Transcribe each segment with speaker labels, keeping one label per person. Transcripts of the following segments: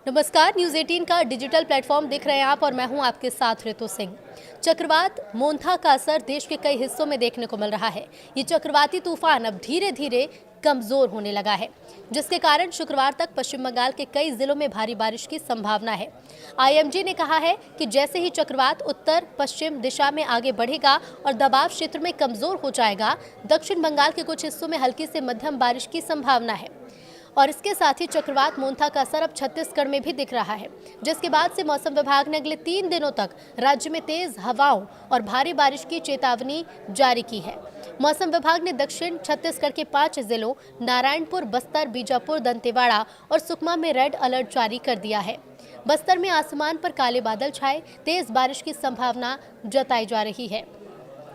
Speaker 1: नमस्कार, न्यूज़ 18 का digital platform देख रहे हैं आप और मैं हूं आपके साथ ऋतु सिंह। चक्रवात मोंथा का असर देश के कई हिस्सों में देखने को मिल रहा है। ये चक्रवाती तूफान अब धीरे धीरे कमजोर होने लगा है, जिसके कारण शुक्रवार तक पश्चिम बंगाल के कई जिलों में भारी बारिश की संभावना है। आईएमडी ने कहा है कि जैसे ही चक्रवात उत्तर पश्चिम दिशा में आगे बढ़ेगा और दबाव क्षेत्र में कमजोर हो जाएगा, दक्षिण बंगाल के कुछ हिस्सों में हल्की से मध्यम बारिश की संभावना है। और इसके साथ ही चक्रवात मोंथा का असर अब छत्तीसगढ़ में भी दिख रहा है, जिसके बाद से मौसम विभाग ने अगले 3 दिनों तक राज्य में तेज हवाओं और भारी बारिश की चेतावनी जारी की है। मौसम विभाग ने दक्षिण छत्तीसगढ़ के 5 जिलों नारायणपुर, बस्तर, बीजापुर, दंतेवाड़ा और सुकमा में रेड अलर्ट जारी कर दिया है। बस्तर में आसमान पर काले बादल छाए तेज बारिश की संभावना जताई जा रही है।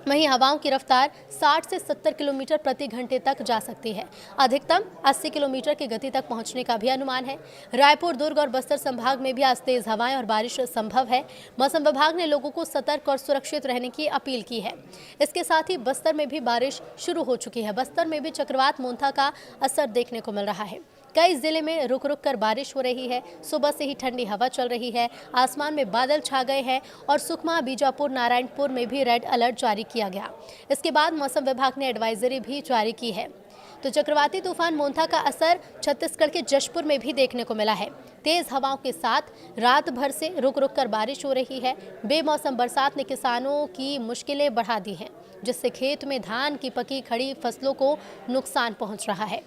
Speaker 1: वहीं हवाओं की रफ्तार 60 से 70 किलोमीटर प्रति घंटे तक जा सकती है। अधिकतम 80 किलोमीटर की गति तक पहुंचने का भी अनुमान है। रायपुर, दुर्ग और बस्तर संभाग में भी आज तेज हवाएं और बारिश संभव है। मौसम विभाग ने लोगों को सतर्क और सुरक्षित रहने की अपील की है। इसके साथ ही बस्तर में भी बारिश शुरू हो चुकी है। बस्तर में भी चक्रवात मोंथा का असर देखने को मिल रहा है। कई जिले में रुक रुक कर बारिश हो रही है। सुबह से ही ठंडी हवा चल रही है। आसमान में बादल छा गए हैं और सुकमा, बीजापुर, नारायणपुर में भी रेड अलर्ट जारी किया गया। इसके बाद मौसम विभाग ने एडवाइजरी भी जारी की है। तो चक्रवाती तूफान मोंथा का असर छत्तीसगढ़ के जशपुर में भी देखने को मिला है। तेज हवाओं के साथ रात भर से रुक रुक कर बारिश हो रही है। बेमौसम बरसात ने किसानों की मुश्किलें बढ़ा दी हैं, जिससे खेत में धान की पकी खड़ी फसलों को नुकसान पहुंच रहा है।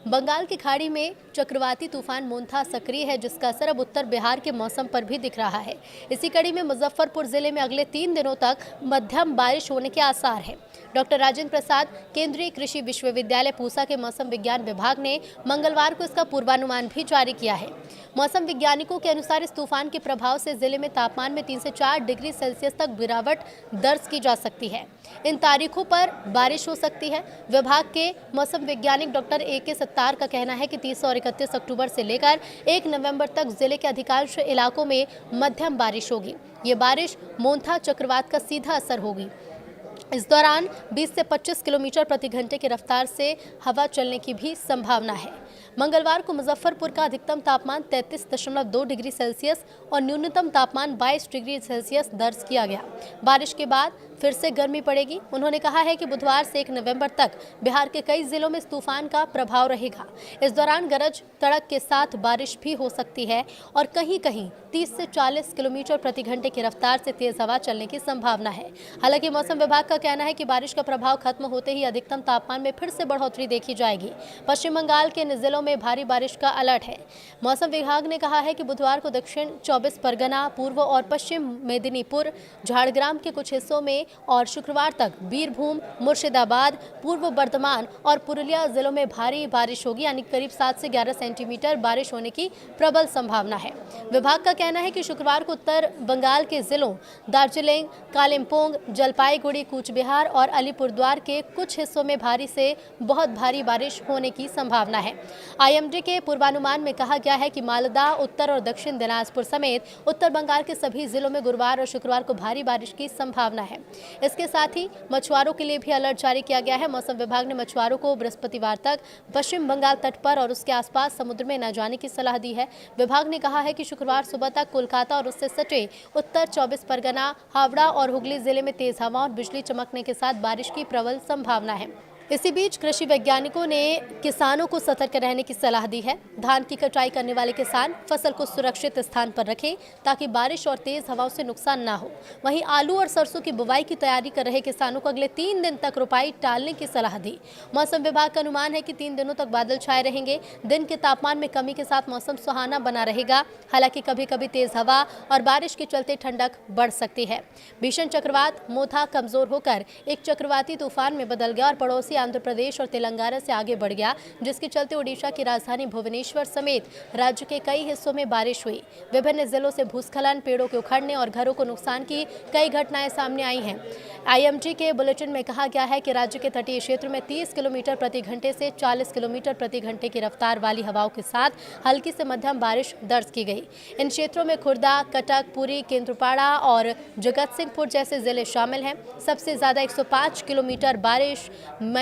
Speaker 1: बंगाल की खाड़ी में चक्रवाती तूफान मोंथा सक्रिय है, जिसका असर अब उत्तर बिहार के मौसम पर भी दिख रहा है। इसी कड़ी में मुजफ्फरपुर जिले में अगले 3 दिनों तक मध्यम बारिश होने के आसार हैं। डॉक्टर राजेंद्र प्रसाद केंद्रीय कृषि विश्वविद्यालय पूसा के मौसम विज्ञान विभाग ने मंगलवार को इसका पूर्वानुमान भी जारी किया है। मौसम वैज्ञानिकों के अनुसार इस तूफान के प्रभाव से जिले में तापमान में 3 से 4 डिग्री सेल्सियस तक गिरावट दर्ज की जा सकती है। इन तारीखों पर बारिश हो सकती है। विभाग के मौसम वैज्ञानिक डॉक्टर AK सत्तार का कहना है कि 30 और 31 अक्टूबर से लेकर 1 नवंबर तक जिले के अधिकांश इलाकों में मध्यम बारिश होगी। ये बारिश मोंथा चक्रवात का सीधा असर होगी। इस दौरान 20 से 25 किलोमीटर प्रति घंटे की रफ्तार से हवा चलने की भी संभावना है। मंगलवार को मुजफ्फरपुर का अधिकतम तापमान 33.2 डिग्री सेल्सियस और न्यूनतम तापमान 22 डिग्री सेल्सियस दर्ज किया गया। बारिश के बाद फिर से गर्मी पड़ेगी। उन्होंने कहा है कि बुधवार से 1 नवंबर तक बिहार के कई जिलों में इस तूफान का प्रभाव रहेगा। इस दौरान गरज तड़क के साथ बारिश भी हो सकती है और कहीं कहीं 30 से 40 किलोमीटर प्रति घंटे की रफ्तार से तेज हवा चलने की संभावना है। हालांकि मौसम विभाग का कहना है कि बारिश का प्रभाव खत्म होते ही अधिकतम तापमान में फिर से बढ़ोतरी देखी जाएगी। पश्चिम बंगाल के इन जिलों में भारी बारिश का अलर्ट है। मौसम विभाग ने कहा है कि बुधवार को दक्षिण 24 परगना, पूर्व और पश्चिम मेदिनीपुर, झारग्राम के कुछ हिस्सों में और शुक्रवार तक बीरभूम, मुर्शिदाबाद, पूर्व बर्धमान और पुरुलिया जिलों में भारी बारिश होगी, यानी करीब 7 से 11 सेंटीमीटर बारिश होने की प्रबल संभावना है। विभाग का कहना है कि शुक्रवार को उत्तर बंगाल के जिलों दार्जिलिंग, कालिम्पोंग, जलपाईगुड़ी, कूचबिहार और अलीपुरद्वार के कुछ हिस्सों में भारी से बहुत भारी बारिश होने की संभावना है। आईएमडी के पूर्वानुमान में कहा गया है कि मालदा, उत्तर और दक्षिण दिनाजपुर समेत उत्तर बंगाल के सभी जिलों में गुरुवार और शुक्रवार को भारी बारिश की संभावना है। इसके साथ ही मछुआरों के लिए भी अलर्ट जारी किया गया है। मौसम विभाग ने मछुआरों को बृहस्पतिवार तक पश्चिम बंगाल तट पर और उसके आसपास समुद्र में न जाने की सलाह दी है। विभाग ने कहा है कि शुक्रवार सुबह तक कोलकाता और उससे सटे उत्तर 24 परगना, हावड़ा और हुगली जिले में तेज हवा और बिजली चमकने के साथ बारिश की प्रबल संभावना है। इसी बीच कृषि वैज्ञानिकों ने किसानों को सतर्क रहने की सलाह दी है। धान की कटाई करने वाले किसान फसल को सुरक्षित स्थान पर रखें ताकि बारिश और तेज हवाओं से नुकसान ना हो। वहीं आलू और सरसों की बुवाई की तैयारी कर रहे किसानों को अगले 3 दिन तक रोपाई टालने की सलाह दी। मौसम विभाग का अनुमान है कि 3 दिनों तक बादल छाए रहेंगे। दिन के तापमान में कमी के साथ मौसम सुहाना बना रहेगा। हालांकि कभी कभी तेज हवा और बारिश के चलते ठंडक बढ़ सकती है। भीषण चक्रवात मोंथा कमजोर होकर एक चक्रवाती तूफान में बदल गया और पड़ोसी आंध्र प्रदेश और तेलंगाना से आगे बढ़ गया, जिसके चलते ओडिशा की राजधानी भुवनेश्वर समेत राज्य के कई हिस्सों में बारिश हुई। विभिन्न जिलों से भूस्खलन, पेड़ों के उखड़ने और घरों को नुकसान की कई घटनाएं सामने आई हैं। आईएमडी के बुलेटिन में कहा गया है कि राज्य के तटीय क्षेत्र में 30 किलोमीटर प्रति घंटे से 40 किलोमीटर प्रति घंटे की रफ्तार वाली हवाओं के साथ हल्की से मध्यम बारिश दर्ज की गई। इन क्षेत्रों में खुर्दा, कटक, पुरी, केंद्रपाड़ा और जगतसिंहपुर जैसे जिले शामिल हैं। सबसे ज्यादा 105 किलोमीटर बारिश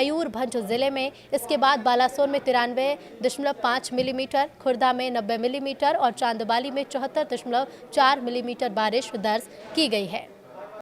Speaker 1: मयूरभंज जिले में, इसके बाद बालासोर में 93.5 मिलीमीटर, खुर्दा में 90 मिलीमीटर और चांदबाली में 74.4 मिलीमीटर बारिश दर्ज की गई है।